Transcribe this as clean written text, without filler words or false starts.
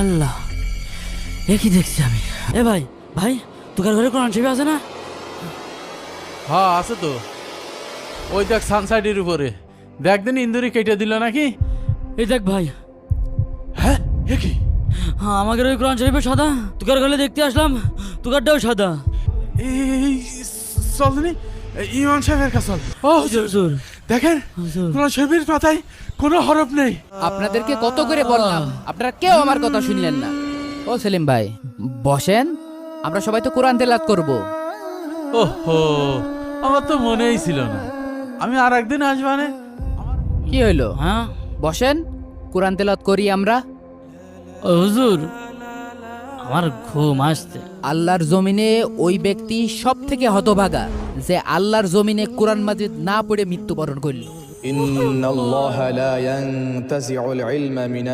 আল্লাহ, এ কি দেখছি আমি? এ ভাই ভাই, তোকার ঘরে কোরআন শরীফ আছে না? হ্যাঁ আছে তো, ওই দেখ সানসাইডের উপরে, দেখ দিন ইন্দুরি কেটে দিল নাকি। এই দেখ ভাই, হ্যাঁ এ কি? হ্যাঁ আমাদের ওই কোরআন শরীফে সাদা, তোকার ঘরে দেখতে আসলাম, তোকারটাও সাদা। এই চল দিনি ইমাম সাহেবের কাছে চল। ও হুজুর, দেখেন হুজুর। কোরআন শরীফের পাতায় কোনো হরফ নেই। আপনাদেরকে কত করে বললাম, আপনারা কেউ আমার কথা শুনলেন না। ও সেলিম ভাই বসেন, আমরা সবাই তো কোরআন তেলাওয়াত করব। ওহো, আমার তো মনেই ছিল না আমি আর একদিন আসবানে। কি হইলো? হ্যাঁ বসেন, কোরআন তেলাওয়াত করি আমরা। ও হুজুর, আমার ঘুম আসছে। আল্লাহর জমিনে ওই ব্যক্তি সব থেকে হতভাগা যে আল্লাহর জমিনে কোরআন মাজিদ না পড়ে মৃত্যুবরণ করল। إن الله لا ينتزع العلم من